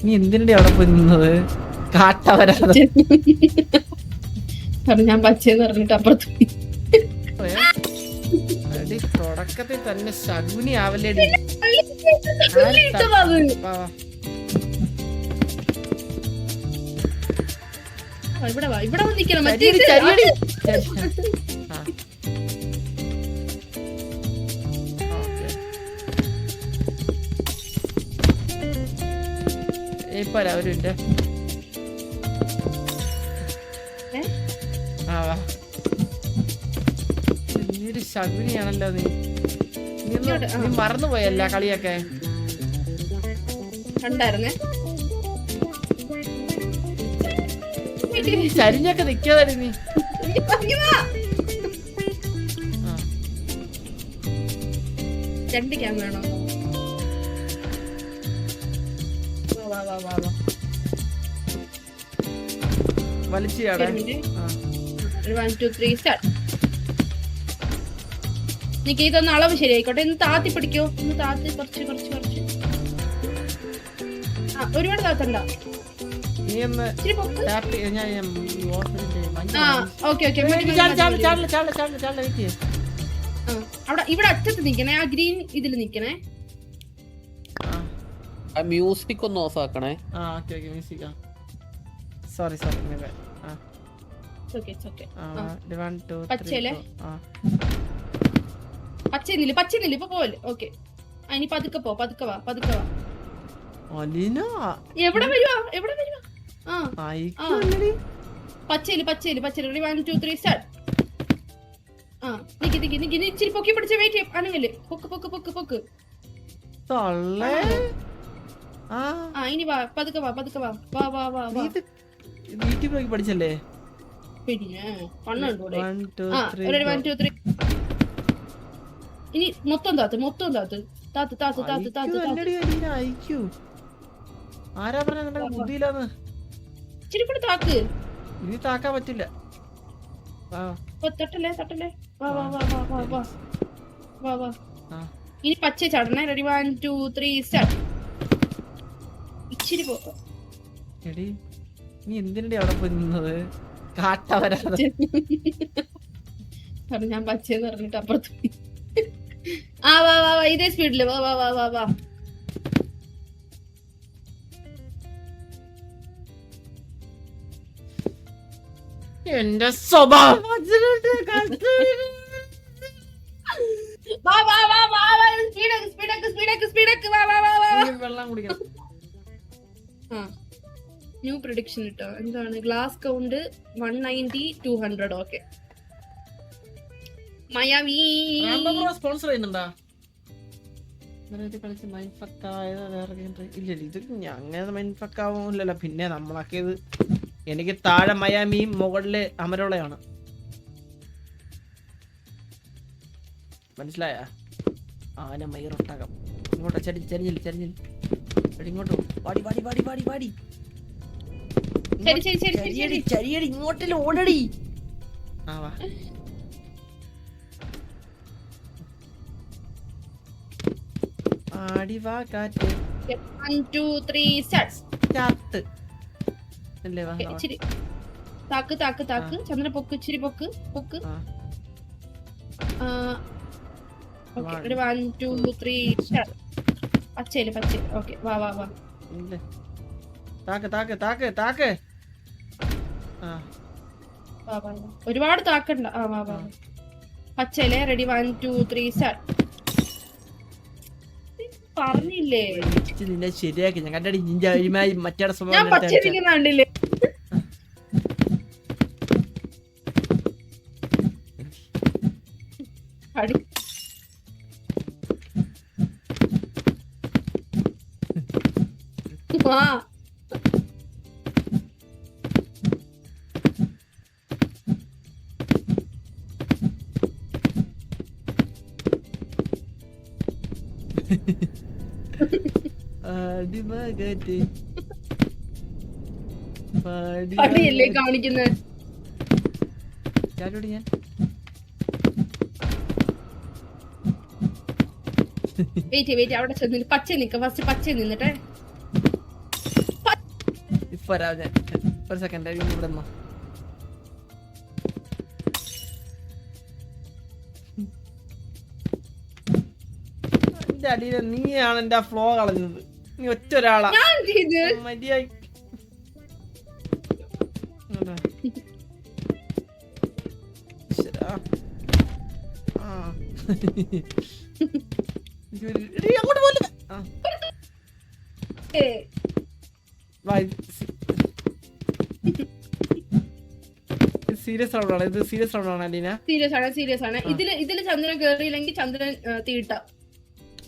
നീ എന്തിനടി അവിടെ പോയി നിന്നത്? കാട്ട വരാതെ ഞാൻ പച്ചയെന്ന് പറഞ്ഞിട്ട് അപ്പുറത്ത് പോയി. തുടക്കത്തിൽ തന്നെ ശകുനി ആവല്ലേടി. ഇട്ടതാ അത്. ഇവിടെ വാ, ഇവിടെ വന്ന് നിക്കണം. മറ്റേ ഇത് ചരിയടി. ഇപ്പൊ ഒരു മിനിറ്റ്. നീ ഒരു ശകുനിയാണല്ലോ. നീ മറന്നുപോയല്ല കളിയൊക്കെ കണ്ടായിരുന്നേ. ചരിഞ്ഞൊക്കെ നിക്കാതാടി നീ. രണ്ട് ക്യാമറ വേണോ? വലിച്ചു ഒരു minute. 1 2 3 സ്റ്റാർട്ട്. നിക്ക് ഇതൊന്ന് അളവ് ശരിയായിക്കോട്ടെ. ഇന്ന് താത്തി പിടിക്കോ? ഒന്ന് താത്തി കുറച്ച് കുറച്ച് കുറച്ച്. ഒരുപാട് താത്തണ്ട. നീ ഒന്ന് ഇച്ചിരി പൊക്ക്. Okay okay. അവിടെ ഇവിടെ അറ്റത്ത് നിക്കണേ. ആ ഗ്രീൻ ഇതിൽ നിക്കണേ. മ്യൂസിക് ഒന്ന് ഓഫ് ആക്കണേ. സോറി പച്ചയല്ലേ? പച്ചന്നില്ല ഇപ്പൊ പോലെ. ഓക്കെ, ഇനി പതുക്കെ പോ. പതുക്കെ വാ. എവിടെ വരുവാ? പച്ചയില് 1 2 3 സ്റ്റാർട്ട്. നിക്ക് ഇച്ചിരി പൊക്കി പിടിച്ച വെയിറ്റ് ചെയ്യും. ആണെങ്കില് പൊക്ക്. ഇനി വാ, പതുക്കെ വാ. പഠിച്ചല്ലേ? പിന്നെ കണ്ണുണ്ടൂടെ? 1 2 3. ഇനി മൊത്തം താത്ത്. ആരാ പറഞ്ഞ ബുദ്ധിയില്ലാന്ന്? ഇച്ചിരി കൂടെ താക്ക്. ഇനി താക്കാൻ പറ്റില്ല. തട്ടല്ലേ. വാ. ഇനി പച്ച ചാടണേ. Ready 1 2 3 start. ഇച്ചിരി പോ. എടി നീ എന്തിനടി അവിടെ പോയി നിന്നത്? കാട്ട വരാതെ. ഞാൻ പച്ചയെന്ന് പറഞ്ഞിട്ട് അപ്പുറത്ത് പോയി. വാ. ഇതേ സ്പീഡില് വാ. എന്റെ സ്വഭാവം വെള്ളം കുടിക്കണം. ന്യൂ പ്രഡിക്ഷൻ ഇട്ടോ. എന്താണ്? Glass count 190 200. ഓക്കെ. മയാവി സ്പോൺസർ ചെയ്യുന്നുണ്ടാ? കളിച്ച് മൈൻഫക്കായത് വേറെ ഇല്ലല്ലോ. ഇത് അങ്ങനെ മൈൻഫക്കാവില്ലല്ലോ. പിന്നെ നമ്മളാക്കിയത് എനിക്ക് താഴെ മയാമിയും മുകളില് അമരോളയാണ്. മനസ്സിലായ? ആന മയിറൊട്ടകം. ഇങ്ങോട്ടോ ചരിഞ്ഞില്ല. ഇങ്ങോട്ടോ പാടി. ചരിയടി ഇങ്ങോട്ടല്ലേ ഓടടി. വാ. ആടിവാ കാറ്റ്. 1 2 3 സ്റ്റാർട്ട്. അല്ലേ? വാ. ഇച്ചിരി താക്ക്. ചന്ദ്രൻ പൊക്ക്. ഇച്ചിരി പൊക്ക്. ഓക്കെ. 1 2 3 സ്റ്റാർട്ട്. പച്ചയില്. ഓക്കെ. വാ. താക്ക്. വാ. ഒരുപാട് താക്കണ്ട. വാ. പച്ചയിലെ. Ready 1 2 3 start. പറഞ്ഞില്ലേ നിന്നെ ശരിയാക്കി ഞാൻ. കണ്ടടി നിന്റെ അഴിമായി മറ്റേ ഞാൻ സ്വഭാവം. പച്ചരിക്കുന്ന കണ്ടില്ലേ? വാ. പടിയല്ലേ കാണിക്കുന്നത്? ഞാൻ വെയിറ്റ് അവിടെ ചെന്നിട്ട് പച്ച നിക്ക. ഫസ്റ്റ് പച്ച നിന്നിട്ടെ വരാം ഞാൻ. ഒരു സെക്കൻഡ് ഇവിടെ നിന്നോ. എന്റെ അടിയില് നീയാണ് എന്റെ ഫ്ലോ കളഞ്ഞത്. നീ ഒറ്റ ഒരാളാ മതിയായി. അങ്ങോട്ട് പോലെ സീരിയസ് റൗണ്ടാണ് ഇത്. സീരിയസ് റൗണ്ടാണ് അലീന. സീരിയസ് ആണ്. ഇതില് ചന്ദ്രൻ കേറിയില്ലെങ്കിൽ ചന്ദ്രൻ തീട്ട.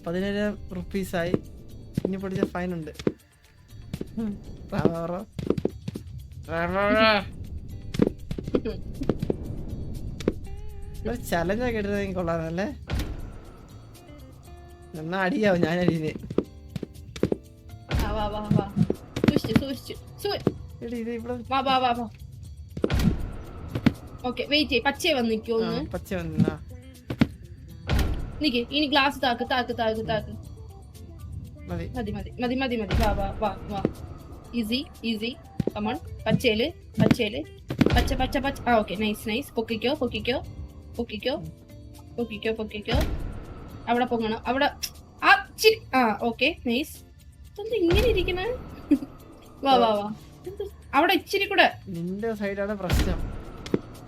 10,000 റുപ്പീസായി. ഇനി പഠിച്ച ഫൈൻ ഉണ്ട്. ചലഞ്ചൊക്കെ എടുത്തെങ്കിൽ കൊള്ളാന്നല്ലേ. എന്നാ അടിയാവും ഞാൻ അടിയില്. പച്ച വന്നിക്കോന്ന്. നിക്ക് ഇനി ഗ്ലാസ് താക്ക്. മതി. വാ. ഈസി. കമോൺ. പച്ചയില്. പച്ച. Okay nice. പൊക്കിക്കോ. അവിടെ പൊങ്ങണം. അവിടെ ഓക്കെ നൈസ്. ഇങ്ങനെ ഇരിക്കണ. വാ. അവിടെ ഇച്ചിരി കൂടെ. നിന്റെ സൈഡാണ് പ്രശ്നം.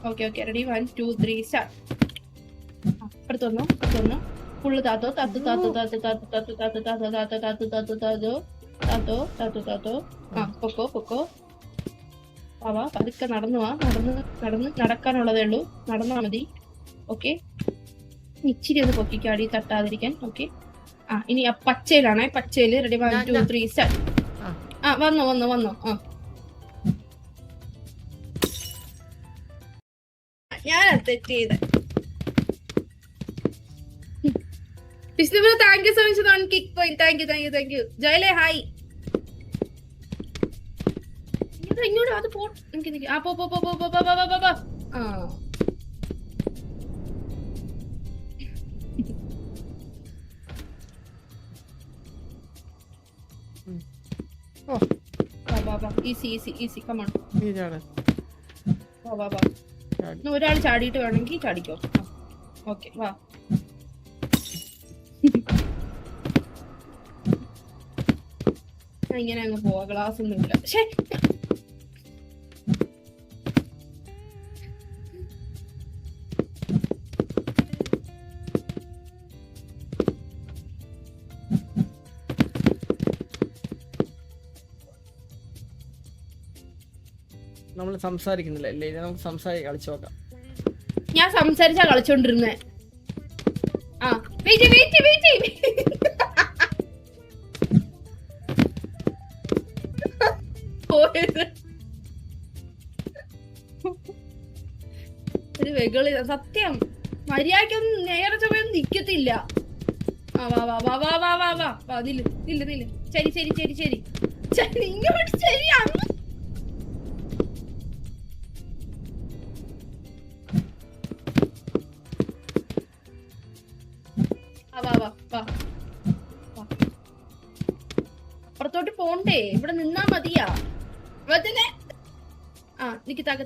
Okay ready 1 2 3 start. അടുത്ത് വന്നോ. ഫുള്ള് താത്തോ. പൊക്കോ. വാ പതുക്കെ നടക്കാനുള്ളതേ ഉള്ളൂ. നടന്നാ മതി. ഓക്കെ ഇച്ചിരി ഒന്ന് പൊക്കിക്കാടി തട്ടാതിരിക്കാൻ. ഓക്കെ ഇനി ആ പച്ചയിലാണേ. പച്ചയില് റെഡി 1 2 3 സ്റ്റാർട്ട്. വന്നോ. ഞാൻ തെറ്റ് ചെയ്ത. Vishnupriya thank you so much on kick point. Thank you. ജയലേ ഹായ്. ഇങ്ങോട്ട് അത് പോ. Easy come on. വാ ഒരാൾ ചാടിയിട്ട് വേണമെങ്കിൽ ചാടിക്കോ. ഓക്കെ വാ. ഇങ്ങനെ അങ്ങ് പോവാ. ഗ്ലാസ് ഒന്നുമില്ല. പക്ഷേ നമ്മൾ സംസാരിക്കുന്നില്ല അല്ലേ? നമുക്ക് കളിച്ചു നോക്കാം. ഞാൻ സംസാരിച്ചാ കളിച്ചോണ്ടിരുന്നേ. ഒരു വെകളി സത്യം. മര്യാദക്കൊന്നും നേരെ ചൊവ്വ നിക്കത്തില്ല. വാ നില്ല്. ശരി ഇങ്ങോട്ട് ശരി. അപ്പുറത്തോട്ട് പോണ്ടേ? ഇവിടെ നിന്നാ മതിയാ. നിക്ക് താക്ക്.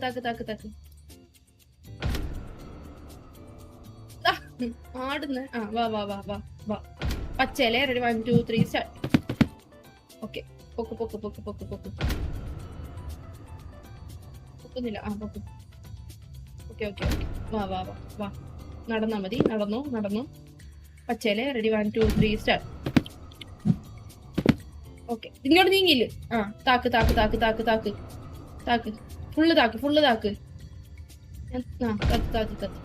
ആടുന്ന്. വാ. പച്ചയിലെ റെഡി 1 2 3 സ്റ്റാർട്ട്. ഓക്കെ പൊക്ക്. പൊക്കുന്നില്ല. പൊക്ക്. ഓക്കെ വാ. നടന്നാ മതി. നടന്നു. പച്ചയിലെ റെഡി 1 2 3 സ്റ്റാർട്ട്. ഓക്കെ ഇങ്ങോട്ട് നീങ്ങിയില്ല. താക്ക്. ഫുള്ള് താക്ക്.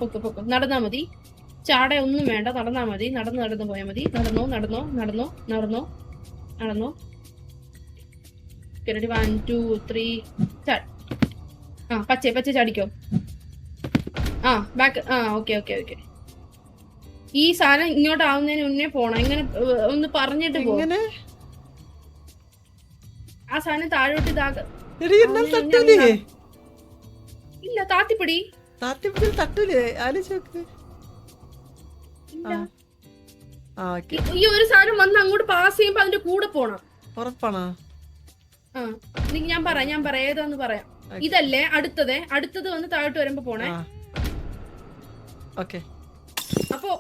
പൊക്ക്. നടന്നാ മതി. ചാട ഒന്നും വേണ്ട. നടന്നാ മതി. നടന്നു പോയാ മതി. നടന്നോ. Ready 1 2 3 start. പച്ച ചാടിക്കോ. ബാക്ക്. ഓക്കെ ഈ സാധനം ഇങ്ങോട്ട് ആവുന്നതിന് മുന്നേ പോണം. ഇങ്ങനെ ഒന്ന് പറഞ്ഞിട്ട് പോ. ആ സാധനം താഴോട്ട് ഇല്ല. താത്തിപ്പിടി തട്ടൂലേ? ആലോചിച്ച് ഈ ഒരു സാധനം വന്ന് അങ്ങോട്ട് പാസ് ചെയ്യുമ്പോ അതിന്റെ കൂടെ പോണം. ഉറപ്പാണോ? ആ ഞാൻ പറയാം ഏതാന്ന് പറയാം. Okay. ഇതല്ലേ അടുത്തത് വന്ന് താഴോട്ട് വരുമ്പോ പോണേ. ഓക്കെ. അപ്പോ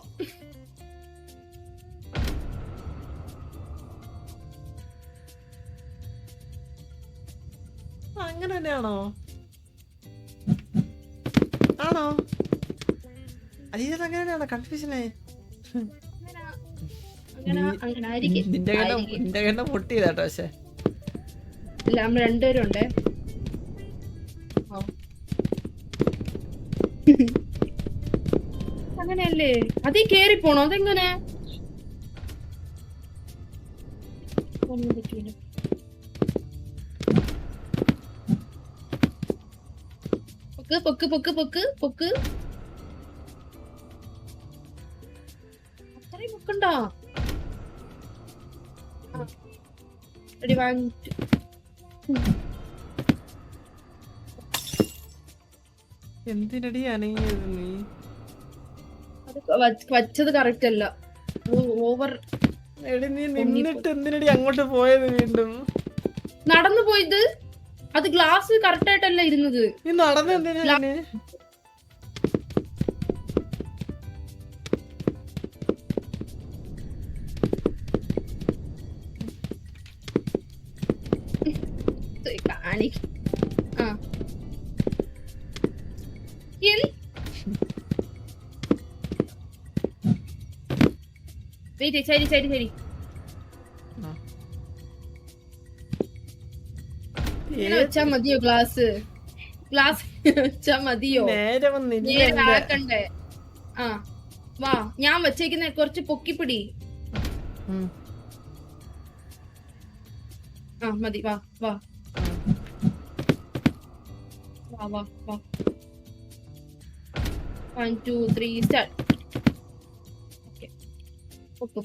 അങ്ങനെ തന്നെയാണോ? ആണോ? അങ്ങനെ തന്നെയാണോ? കൺഫ്യൂഷനായി. അങ്ങനെ ആയിരിക്കും. നിന്റെ കണ്ണ് പൊട്ടിയതാട്ടോ. പക്ഷെ ഇല്ല, നമ്മൾ രണ്ടുപേരും ഉണ്ടേ. അങ്ങനെയല്ലേ? അതീ കേറി പോണോ? അതെങ്ങനെ? പൊക്ക് പൊക്ക് പൊക്ക് പൊക്ക്. അത്രയും പൊക്കണ്ടോ? റെഡി 1 2. എന്തിനടി അനങ്ങിയത് നീ? അത് വച്ചത് കറക്റ്റ് അല്ല. ഓവർ. എടി നീ നിന്നിട്ട് എന്തിനടി അങ്ങോട്ട് പോയത് വീണ്ടും? നടന്നു പോയത്. അത് ഗ്ലാസ് കറക്റ്റ് ആയിട്ടല്ല ഇരുന്നത്. നീ നടന്ന് എന്തിനാ? ശരി. ഇങ്ങനെ വെച്ചാ മതിയോ? ഗ്ലാസ് വെച്ചാ മതിയോ? നേരെ ആക്കണ്ടേ? ആ വാ, ഞാൻ വെച്ചേക്കുന്ന കുറച്ച് പൊക്കിപ്പിടി. ആ മതി. വാ വാ വാ വാ വാ. 1 2 3 സ്റ്റാർട്ട്. പൊക്ക്.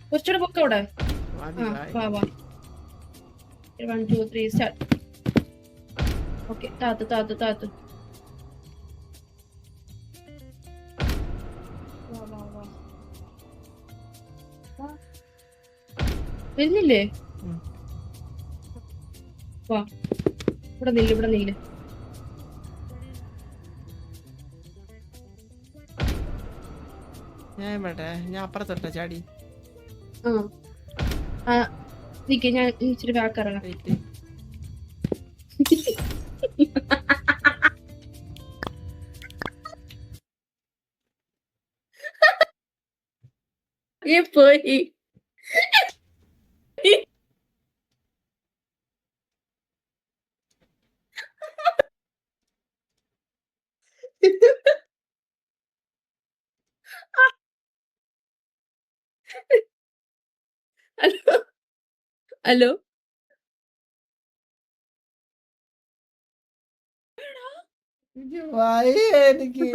കുറച്ചുകൂടെ പൊക്ക അവിടെ. വാ 1 2 3 സ്റ്റാർട്ട്. ഓക്കെ, താത്ത്. വരുന്നില്ലേ? വാ, ഇവിടെ നില്ല്. ഞാൻ അപ്പുറത്തോട്ടാ ചാടി. നിക്ക്, ഞാൻ ഇച്ചിരി ബാക്ക് ഇറങ്ങാം. പോയി. ഹലോ എനിക്ക്